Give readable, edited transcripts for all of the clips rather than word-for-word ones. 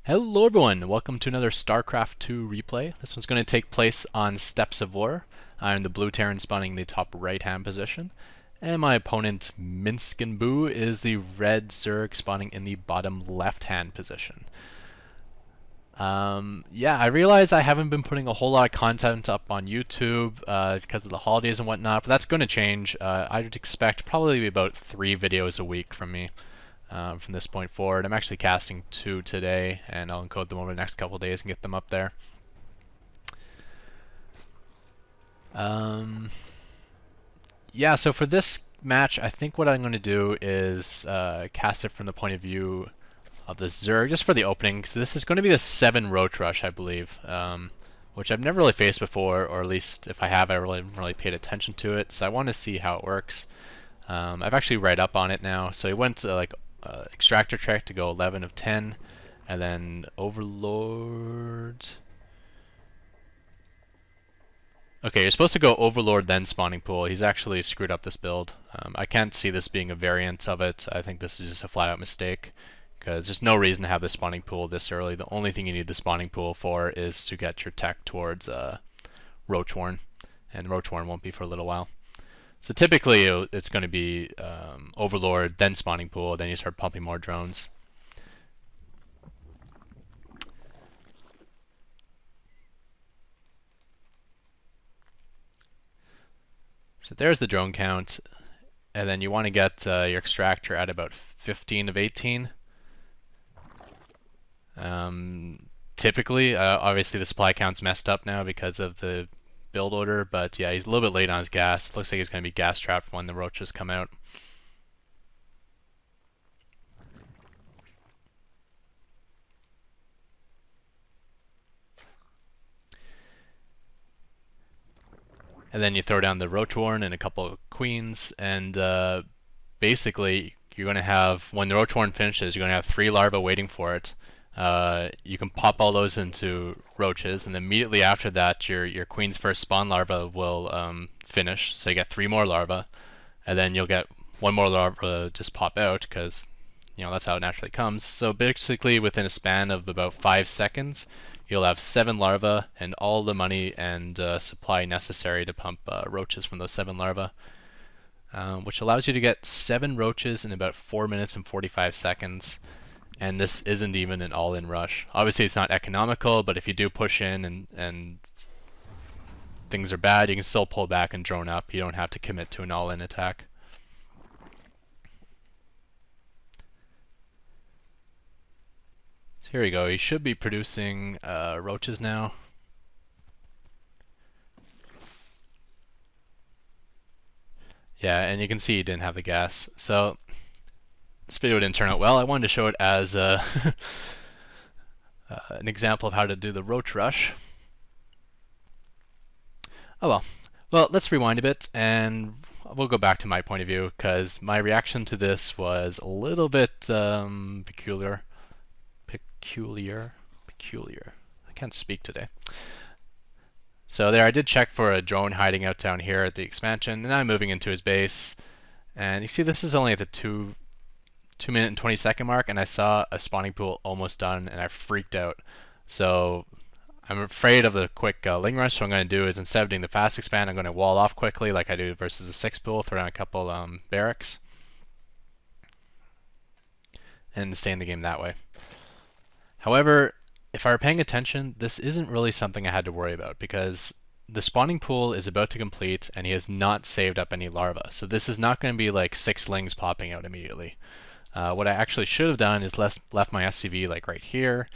Hello everyone, welcome to another StarCraft 2 replay. This one's going to take place on Steppes of War. I'm the blue Terran spawning in the top right hand position. And my opponent Minsc is the red Zerg spawning in the bottom left hand position. Yeah, I realize I haven't been putting a whole lot of content up on YouTube because of the holidays and whatnot, but that's going to change. I'd expect probably about 3 videos a week from me. From this point forward. I'm actually casting 2 today, and I'll encode them over the next couple of days and get them up there. Yeah, so for this match, I think what I'm going to do is cast it from the point of view of the Zerg, just for the opening, because this is going to be the 7 Roach Rush, I believe, which I've never really faced before, or at least if I have, I haven't really paid attention to it, so I want to see how it works. I've actually read up on it now, so I went to like Extractor Trek to go 11 of 10, and then Overlord. Okay, you're supposed to go Overlord then Spawning Pool. He's actually screwed up this build. I can't see this being a variant of it. I think this is just a flat out mistake, because there's no reason to have the Spawning Pool this early. The only thing you need the Spawning Pool for is to get your tech towards Roachwarren, and Roachwarren won't be for a little while. So typically it's going to be Overlord, then Spawning Pool, then you start pumping more drones. So there's the drone count, and then you want to get your extractor at about 15 of 18. Typically, obviously the supply count's messed up now because of the build order, but yeah, he's a little bit late on his gas. Looks like he's going to be gas trapped when the roaches come out. And then you throw down the Roachwarren and a couple of queens, and basically you're going to have, when the Roachwarren finishes, you're going to have 3 larvae waiting for it. You can pop all those into roaches, and immediately after that, your queen's first spawn larva will finish. So you get 3 more larvae, and then you'll get 1 more larva just pop out, because that's how it naturally comes. So basically, within a span of about 5 seconds, you'll have 7 larvae and all the money and supply necessary to pump roaches from those 7 larvae, which allows you to get 7 roaches in about 4 minutes and 45 seconds. And this isn't even an all-in rush. Obviously it's not economical, but if you do push in and things are bad, you can still pull back and drone up. You don't have to commit to an all-in attack. So here we go. He should be producing roaches now. Yeah, and you can see he didn't have the gas. So this video didn't turn out well. I wanted to show it as an example of how to do the roach rush. Oh well. Well, let's rewind a bit and we'll go back to my point of view, because my reaction to this was a little bit peculiar. I can't speak today. So there, I did check for a drone hiding out down here at the expansion, and I'm moving into his base. And you see this is only at the 2 minute and 20 second mark, and I saw a spawning pool almost done, and I freaked out. So I'm afraid of the quick Ling rush, so what I'm going to do is, instead of doing the fast expand, I'm going to wall off quickly like I do versus a 6 pool, throw down a couple barracks, and stay in the game that way. However, if I were paying attention, this isn't really something I had to worry about, because the spawning pool is about to complete and he has not saved up any larvae. So this is not going to be like 6 lings popping out immediately. What I actually should have done is left my SCV like right here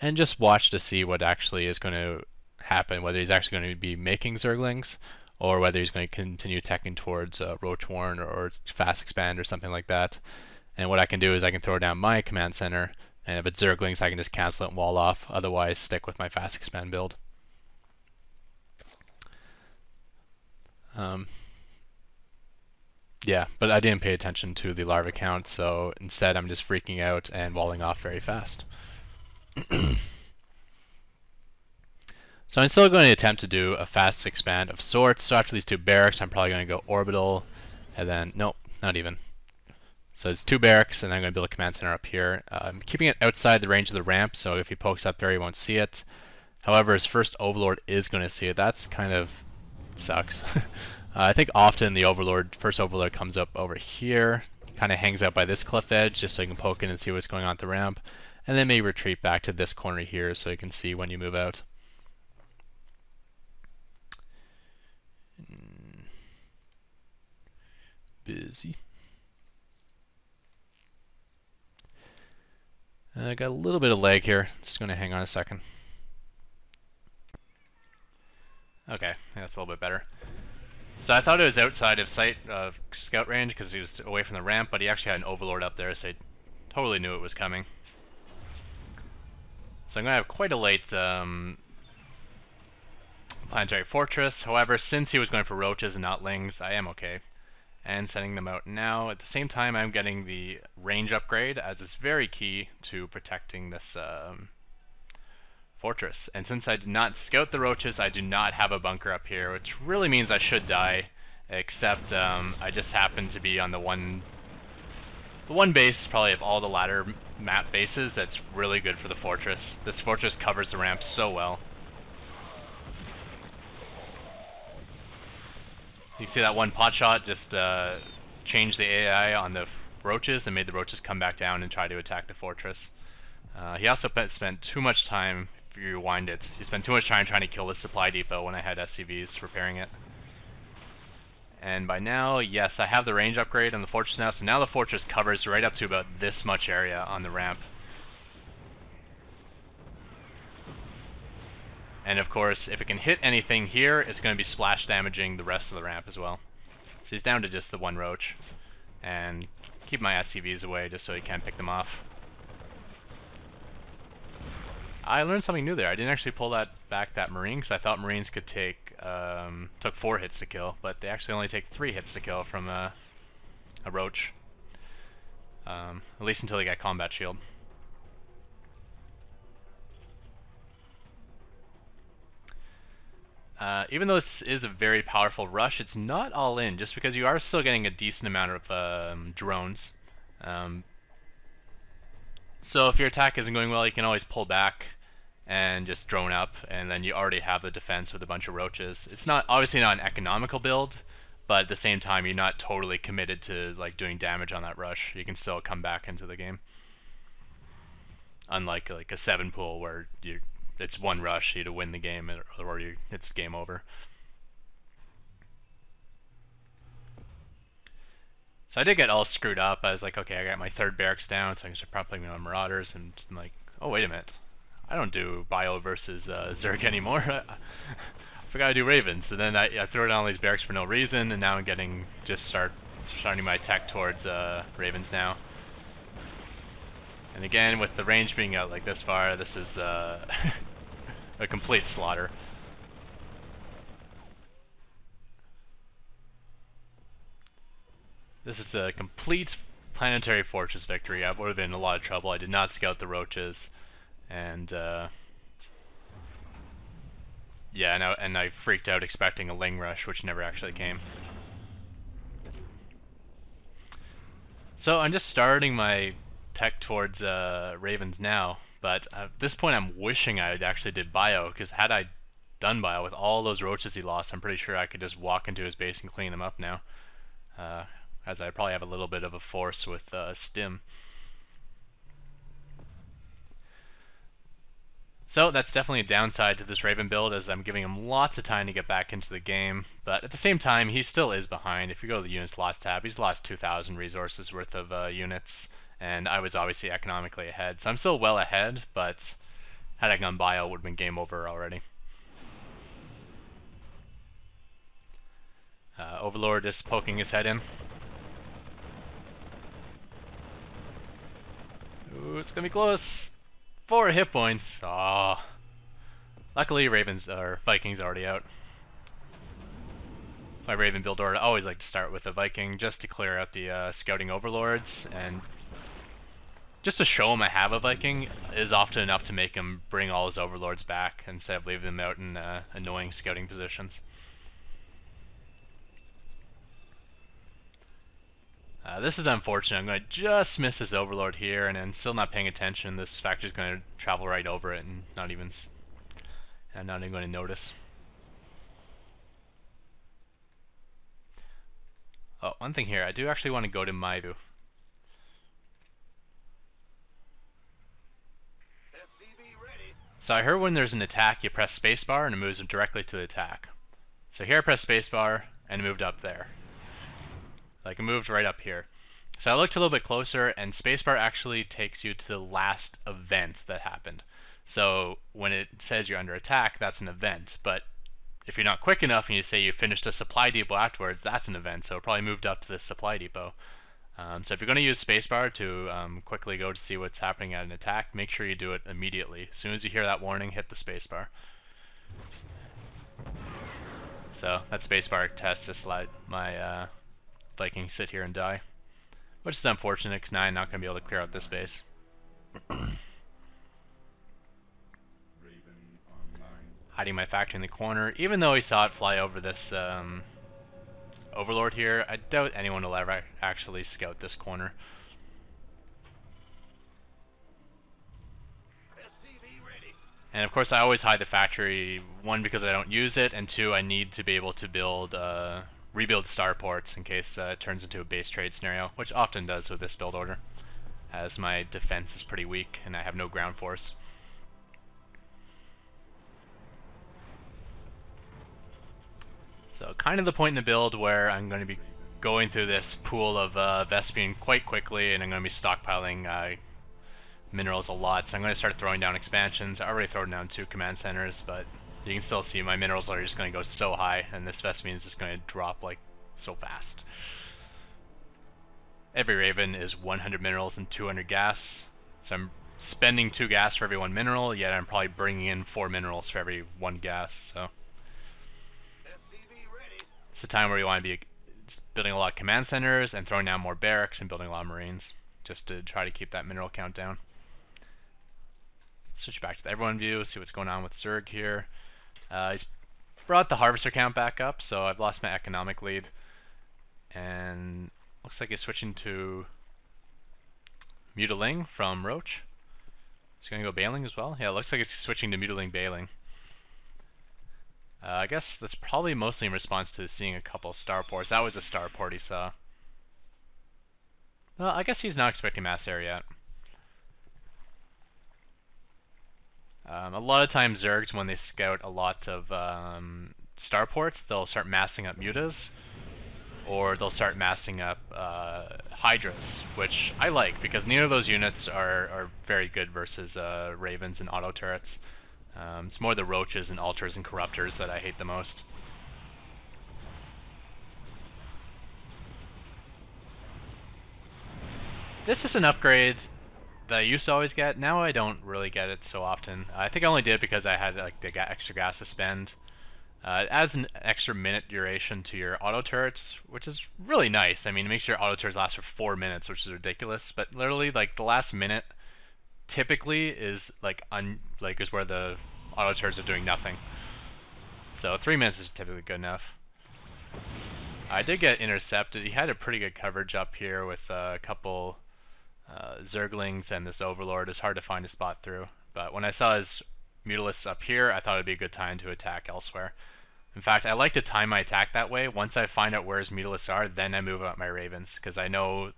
and just watch to see what actually is going to happen, whether he's actually going to be making Zerglings or whether he's going to continue teching towards Roachwarren or fast expand or something like that. And what I can do is I can throw down my command center, and if it's Zerglings I can just cancel it and wall off, otherwise stick with my fast expand build. Yeah, but I didn't pay attention to the larva count, so instead I'm just freaking out and walling off very fast. So I'm still going to attempt to do a fast expand of sorts. So after these 2 barracks, I'm probably going to go orbital, and then, nope, not even. So it's 2 barracks, and I'm going to build a command center up here. I'm keeping it outside the range of the ramp, so if he pokes up there, he won't see it. However, his first Overlord is going to see it. That's kind of sucks. I think often the first Overlord comes up over here, kind of hangs out by this cliff edge, just so you can poke in and see what's going on at the ramp, and then maybe retreat back to this corner here so you can see when you move out. Busy. I got a little bit of lag here. Just going to hang on a second. Okay, that's a little bit better. So I thought it was outside of sight of scout range because he was away from the ramp, but he actually had an Overlord up there, so I totally knew it was coming. So I'm going to have quite a late planetary fortress. However, since he was going for roaches and not lings, I am okay. And sending them out now. At the same time, I'm getting the range upgrade, as it's very key to protecting this fortress. And since I did not scout the roaches, I do not have a bunker up here, which really means I should die, except I just happen to be on the one base, probably of all the ladder map bases, that's really good for the fortress. This fortress covers the ramp so well. You see that one pot shot just changed the AI on the roaches and made the roaches come back down and try to attack the fortress. He also spent too much time, if you rewind it, he spent too much time trying to kill the supply depot when I had SCVs repairing it. And by now, yes, I have the range upgrade on the fortress now, so now the fortress covers right up to about this much area on the ramp. And of course, if it can hit anything here, it's going to be splash damaging the rest of the ramp as well. So he's down to just the one roach. And keep my SCVs away just so he can't pick them off. I learned something new there. I didn't actually pull that Marine, because I thought Marines could took 4 hits to kill, but they actually only take 3 hits to kill from a roach. At least until they get combat shield. Even though this is a very powerful rush, it's not all in, just because you are still getting a decent amount of drones. So if your attack isn't going well, you can always pull back and just drone up, and then you already have the defense with a bunch of roaches. It's not obviously not an economical build, but at the same time, you're not totally committed to like doing damage on that rush. You can still come back into the game. Unlike like a 7 pool where it's one rush, you to win the game, or it's game over. So I did get all screwed up. I was like, okay, I got my 3rd barracks down, so I can start propping on Marauders, and I'm like, oh wait a minute, I don't do Bio versus Zerg anymore. I forgot to do Ravens, and then I throw down all these barracks for no reason, and now I'm getting starting my tech towards Ravens now. And again, with the range being out like this far, this is a complete slaughter. This is a complete planetary fortress victory. I would have been in a lot of trouble. I did not scout the roaches, and yeah, and I freaked out expecting a Ling rush, which never actually came. So I'm just starting my tech towards Ravens now, but at this point I'm wishing I actually did Bio, because had I done Bio with all those roaches he lost, I'm pretty sure I could just walk into his base and clean them up now. As I probably have a little bit of a force with Stim. So that's definitely a downside to this Raven build, as I'm giving him lots of time to get back into the game, but at the same time he still is behind. If you go to the units lost tab, he's lost 2,000 resources worth of units, and I was obviously economically ahead. So I'm still well ahead, but had I gone Bio, it would have been game over already. Overlord is poking his head in. Ooh, it's gonna be close. 4 hit points. Aww. Luckily, Vikings already out. My Raven build order, I always like to start with a Viking just to clear out the scouting overlords, and just to show him I have a Viking is often enough to make him bring all his overlords back instead of leaving them out in annoying scouting positions. This is unfortunate. I'm going to just miss this Overlord here, and then still not paying attention. This factory's going to travel right over it, and not even going to notice. Oh, one thing here. I do actually want to go to my view. So I heard when there's an attack, you press spacebar and it moves them directly to the attack. So here I press spacebar and it moved up there. Like it moved right up here. So I looked a little bit closer, and spacebar actually takes you to the last event that happened. So when it says you're under attack, that's an event. But if you're not quick enough and you say you finished a supply depot afterwards, that's an event. So it probably moved up to the supply depot. So if you're going to use spacebar to quickly go to see what's happening at an attack, make sure you do it immediately. As soon as you hear that warning, hit the spacebar. So that spacebar test just let my Viking sit here and die, which is unfortunate because now I'm not going to be able to clear out this base. Hiding my factory in the corner, even though he saw it fly over this Overlord here, I doubt anyone will ever actually scout this corner. And of course I always hide the factory, one because I don't use it, and two I need to be able to build rebuild starports in case it turns into a base trade scenario, which often does with this build order, as my defense is pretty weak and I have no ground force. So kind of the point in the build where I'm going to be going through this pool of Vespene quite quickly, and I'm going to be stockpiling minerals a lot. So I'm going to start throwing down expansions. I already thrown down 2 command centers, but you can still see my minerals are just going to go so high, and this Vespene is just going to drop like so fast. Every Raven is 100 minerals and 200 gas, so I'm spending 2 gas for every 1 mineral, yet I'm probably bringing in 4 minerals for every 1 gas. So it's a time where you want to be building a lot of command centers and throwing down more barracks and building a lot of marines, just to try to keep that mineral count down. Switch back to the everyone view, see what's going on with Zerg here. He's brought the harvester count back up, so I've lost my economic lead. And looks like he's switching to Mutiling from Roach. He's going to go Bailing as well. Yeah, it looks like he's switching to Mutiling Bailing. I guess that's probably mostly in response to seeing a couple starports. That was a starport he saw. Well, I guess he's not expecting mass air yet. A lot of times Zergs, when they scout a lot of starports, they'll start massing up mutas, or they'll start massing up Hydras, which I like, because neither of those units are very good versus Ravens and auto turrets. It's more the Roaches and Altars and Corruptors that I hate the most. This is an upgrade that I used to always get. Now I don't really get it so often. I think I only did it because I had like the extra gas to spend. It adds an extra minute duration to your auto turrets, which is really nice. I mean, it makes your auto turrets last for 4 minutes, which is ridiculous. But literally, like the last minute typically is is where the auto turrets are doing nothing. So 3 minutes is typically good enough. I did get intercepted. He had a pretty good coverage up here with a couple Zerglings and this Overlord. It's hard to find a spot through. But when I saw his Mutalisks up here, I thought it would be a good time to attack elsewhere. In fact, I like to time my attack that way. Once I find out where his Mutalisks are, then I move out my Ravens, because I know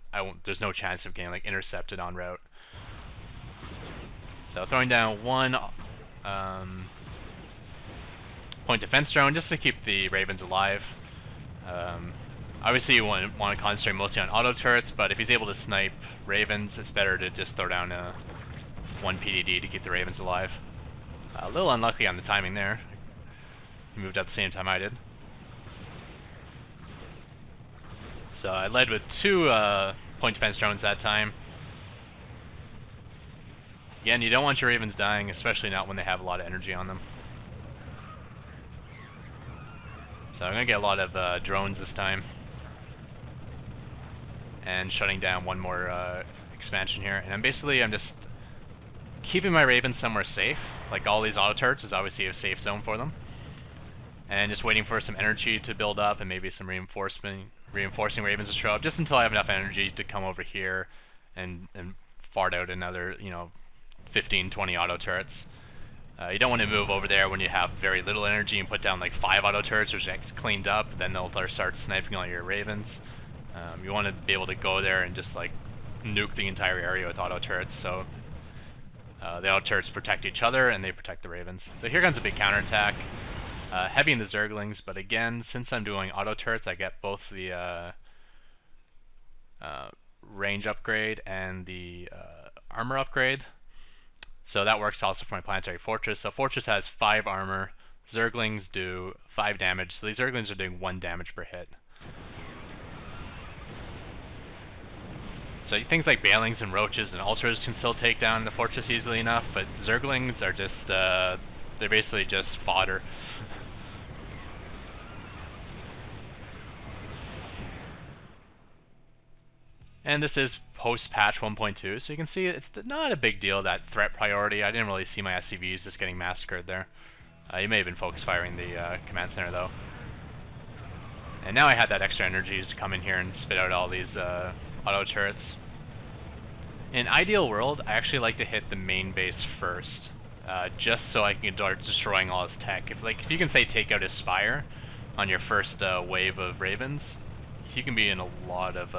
there's no chance of getting like intercepted en route. So throwing down 1 point defense drone just to keep the Ravens alive. Obviously you want to concentrate mostly on auto turrets, but if he's able to snipe Ravens, it's better to just throw down 1 PDD to keep the Ravens alive. A little unlucky on the timing there. He moved up the same time I did. So I led with 2 point defense drones that time. Again, you don't want your Ravens dying, especially not when they have a lot of energy on them. So I'm going to get a lot of drones this time. And shutting down 1 more expansion here. And I'm just keeping my Ravens somewhere safe. Like all these auto turrets is obviously a safe zone for them. And just waiting for some energy to build up and maybe some reinforcement reinforcing ravens to show up, just until I have enough energy to come over here and fart out another, 15, 20 auto turrets. You don't want to move over there when you have very little energy and put down like 5 auto turrets, which gets cleaned up, then they'll start sniping all your ravens. You want to be able to go there and just like nuke the entire area with auto turrets, so the auto turrets protect each other and they protect the ravens. So here comes a big counterattack. Heavy in the Zerglings, but again, since I'm doing auto turrets, I get both the range upgrade and the armor upgrade. So that works also for my Planetary Fortress. So Fortress has 5 armor, Zerglings do 5 damage, so these Zerglings are doing 1 damage per hit. So things like Balings and Roaches and Ultras can still take down the Fortress easily enough, but Zerglings are just, they're basically just fodder. And this is post-patch 1.2, so you can see it's not a big deal, that threat priority. I didn't really see my SCVs just getting massacred there. You may have been focus firing the command center though. And now I had that extra energy to come in here and spit out all these auto turrets. In an ideal world, I actually like to hit the main base first, just so I can start destroying all his tech. If you can say take out his spire on your first wave of ravens, you can be in a lot of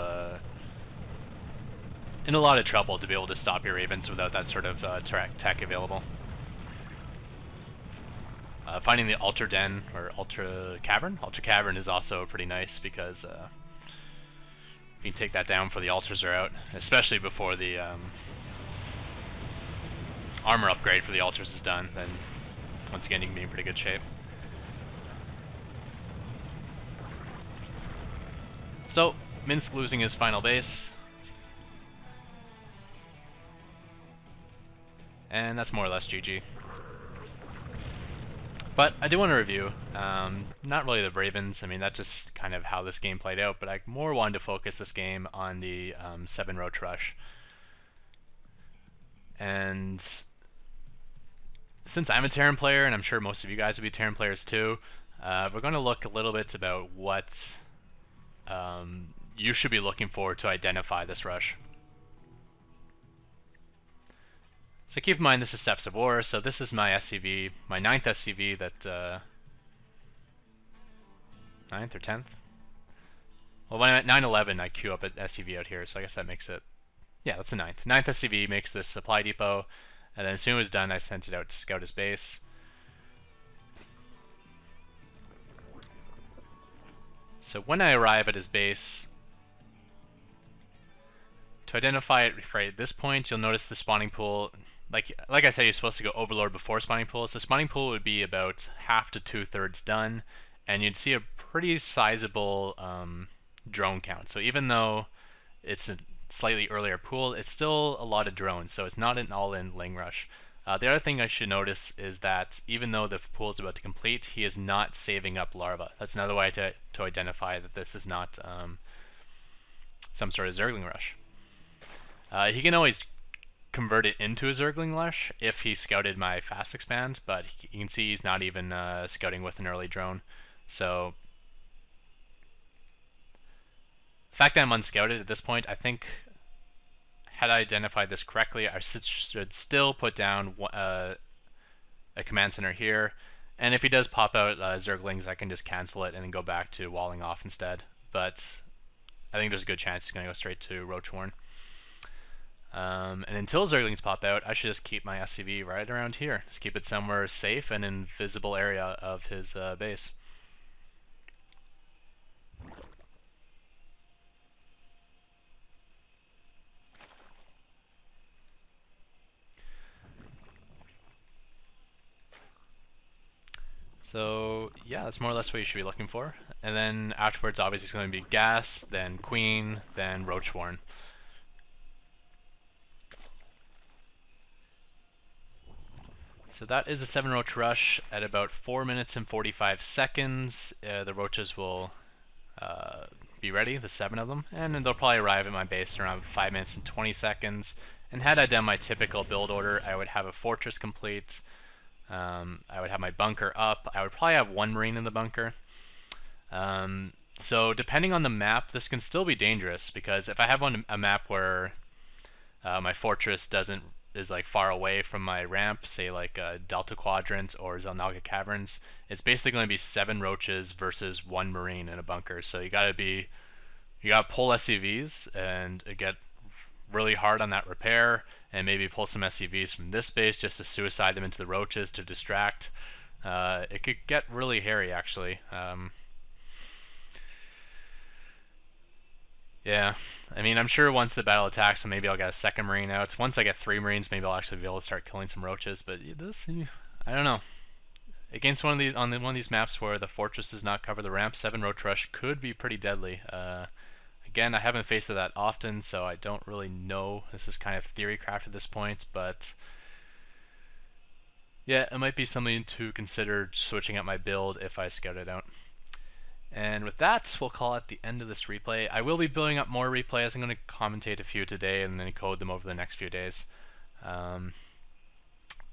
trouble to be able to stop your ravens without that sort of tech available. Finding the Ultra Den or Ultra Cavern is also pretty nice because you can take that down before the Ultras are out, especially before the armor upgrade for the Ultras is done. Then once again you can be in pretty good shape. So Minsk losing his final base. And that's more or less GG. But I do want to review, not really the Ravens, I mean that's just kind of how this game played out, but I more wanted to focus this game on the 7 Roach Rush. And since I'm a Terran player, and I'm sure most of you guys will be Terran players too, we're going to look a little bit about what you should be looking for to identify this rush. So keep in mind this is Steppes of War, so this is my SCV, my 9th SCV that, 9th or 10th? Well, when I'm at 9/11 I queue up an SCV out here, so I guess that makes it, yeah, that's the 9th. 9th SCV makes this supply depot, and then as soon as it's done I sent it out to scout his base. So when I arrive at his base, to identify it right at this point, you'll notice the spawning pool. Like I said, you're supposed to go Overlord before spawning pool. So spawning pool would be about half to 2/3 done, and you'd see a pretty sizable drone count. So even though it's a slightly earlier pool, it's still a lot of drones. So it's not an all-in Ling Rush. The other thing I should notice is that even though the pool is about to complete, he is not saving up larvae. That's another way to identify that this is not some sort of Zergling Rush. He can always convert it into a Zergling Rush if he scouted my fast expand, but you can see he's not even scouting with an early drone. So the fact that I'm unscouted at this point, I think had I identified this correctly, I should still put down a command center here, and if he does pop out Zerglings, I can just cancel it and then go back to walling off instead. But I think there's a good chance he's going to go straight to Roachhorn. And until Zerglings pop out, I should just keep my SCV right around here. Just keep it somewhere safe and invisible area of his base. So yeah, that's more or less what you should be looking for. And then afterwards, obviously, it's going to be Gas, then Queen, then Roachhorn. So that is a 7 Roach Rush at about 4 minutes and 45 seconds. The roaches will be ready, the 7 of them, and then they'll probably arrive at my base around 5 minutes and 20 seconds. And had I done my typical build order, I would have a fortress complete. I would have my bunker up. I would probably have 1 marine in the bunker. So depending on the map, this can still be dangerous, because if I have a map where my fortress is like far away from my ramp, say like Delta Quadrant or Xel'Naga Caverns, it's basically going to be 7 roaches versus 1 marine in a bunker. So you gotta pull SCVs and get really hard on that repair, and maybe pull some SCVs from this base just to suicide them into the roaches to distract. It could get really hairy, actually. Yeah, I mean, I'm sure once the battle attacks, so maybe I'll get a second marine out. Once I get 3 marines, maybe I'll actually be able to start killing some roaches. But this, I don't know. Against one of these maps where the fortress does not cover the ramp, 7 roach rush could be pretty deadly. Again, I haven't faced it that often, so I don't really know. This is kind of theory craft at this point, but yeah, it might be something to consider switching up my build if I scout it out. And with that, we'll call it the end of this replay. I will be building up more replays. I'm going to commentate a few today and then code them over the next few days. One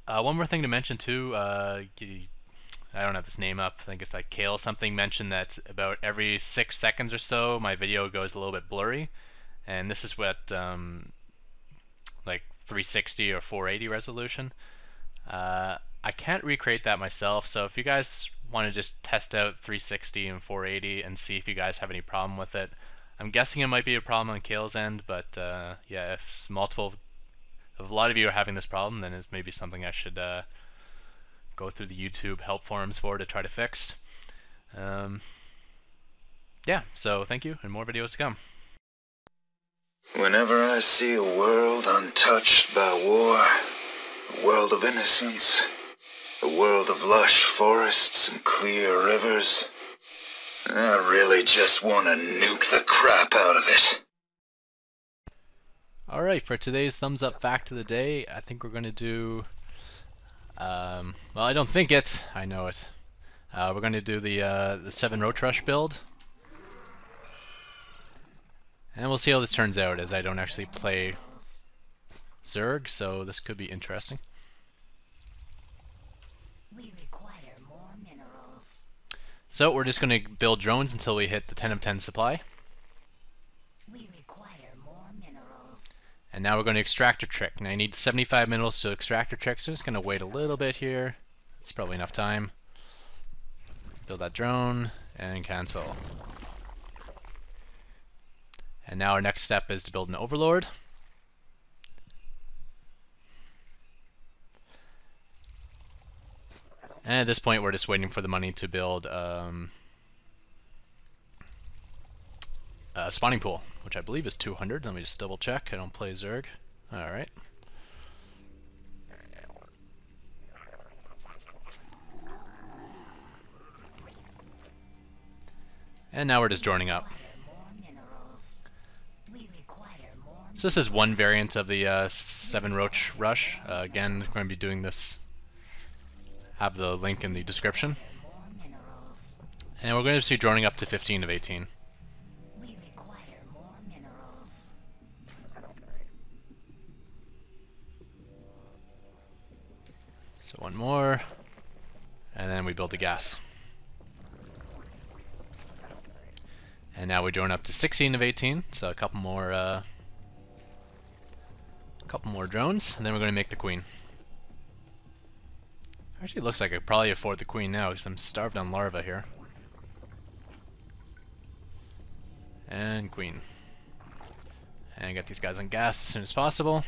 more thing to mention too, I don't have this name up, I think it's like Kale something, mentioned that about every 6 seconds or so my video goes a little bit blurry, and this is what like 360 or 480 resolution. I can't recreate that myself, so if you guys want to just test out 360 and 480 and see if you guys have any problem with it. I'm guessing it might be a problem on Kale's end, but yeah, if a lot of you are having this problem, then it's maybe something I should go through the YouTube help forums for to try to fix. Yeah, so thank you, and more videos to come. Whenever I see a world untouched by war, a world of innocence, a world of lush forests and clear rivers, I really just want to nuke the crap out of it. Alright, for today's thumbs up fact of the day, I think we're going to do, well, I don't think it, I know it. We're going to do the 7 roach rush build. And we'll see how this turns out, as I don't actually play Zerg, so this could be interesting. So we're just going to build drones until we hit the 10 of 10 supply. And now we're going to extractor trick. Now I need 75 minerals to extractor trick, so I'm just going to wait a little bit here. It's probably enough time. Build that drone, and cancel. And now our next step is to build an overlord. And at this point we're just waiting for the money to build a spawning pool, which I believe is 200. Let me just double check. I don't play Zerg. Alright. And now we're just joining up. So this is one variant of the 7 roach rush. Again, we're going to be doing this. Have the link in the description. And we're going to see droning up to 15 of 18. So one more, and then we build the gas. And now we drone up to 16 of 18, so a couple more drones, and then we're going to make the queen. Actually, it looks like I could probably afford the queen now because I'm starved on larva here. And queen. And get these guys on gas as soon as possible.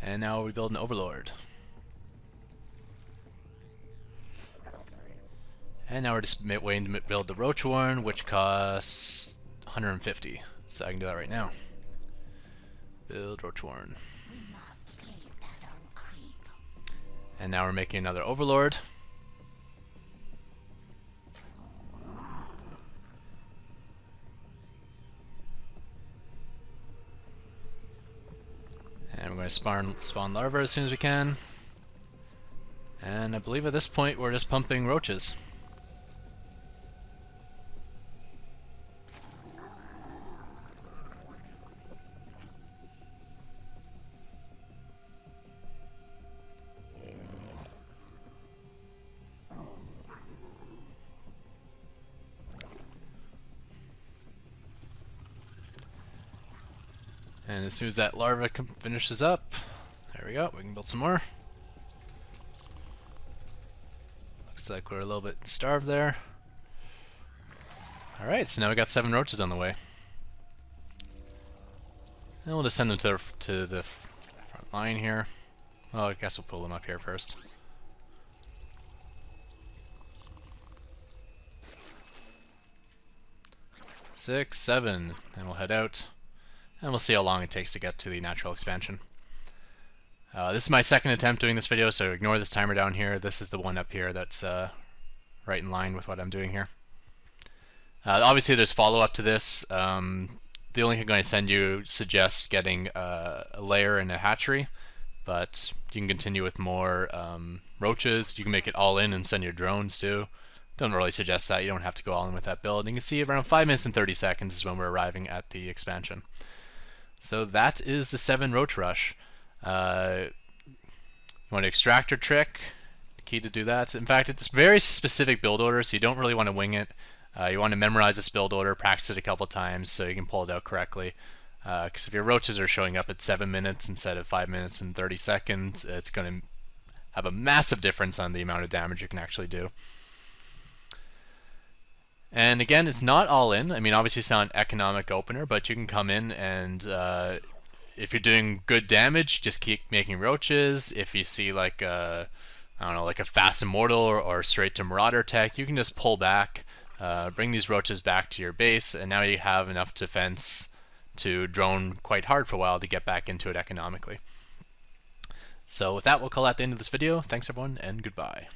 And now we build an overlord. And now we're just waiting to build the roach warren, which costs 150. So I can do that right now. Build roach warren. And now we're making another overlord. And we're going to spawn larvae as soon as we can. And I believe at this point we're just pumping roaches. And as soon as that larva finishes up, there we go, we can build some more. Looks like we're a little bit starved there. Alright, so now we got 7 roaches on the way. And we'll just send them to the front line here. Well, I guess we'll pull them up here first. Six, 7, and we'll head out. And we'll see how long it takes to get to the natural expansion. This is my second attempt doing this video, so ignore this timer down here. This is the one up here that's right in line with what I'm doing here. Obviously there's follow-up to this. The link I'm going to send you suggests getting a lair and a hatchery, but you can continue with more roaches. You can make it all in and send your drones too. Don't really suggest that. You don't have to go all in with that build. And you can see around 5 minutes and 30 seconds is when we're arriving at the expansion. So that is the 7 roach rush. You want to extractor trick, the key to do that. In fact, it's a very specific build order, so you don't really want to wing it. You want to memorize this build order, practice it a couple times so you can pull it out correctly. Because if your roaches are showing up at 7 minutes instead of 5 minutes and 30 seconds, it's going to have a massive difference on the amount of damage you can actually do. And again, it's not all in. I mean, obviously it's not an economic opener, but you can come in and if you're doing good damage, just keep making roaches. If you see like a, I don't know, like a fast immortal or straight to marauder tech, you can just pull back, bring these roaches back to your base, and now you have enough defense to drone quite hard for a while to get back into it economically. So with that, we'll call that the end of this video. Thanks everyone, and goodbye.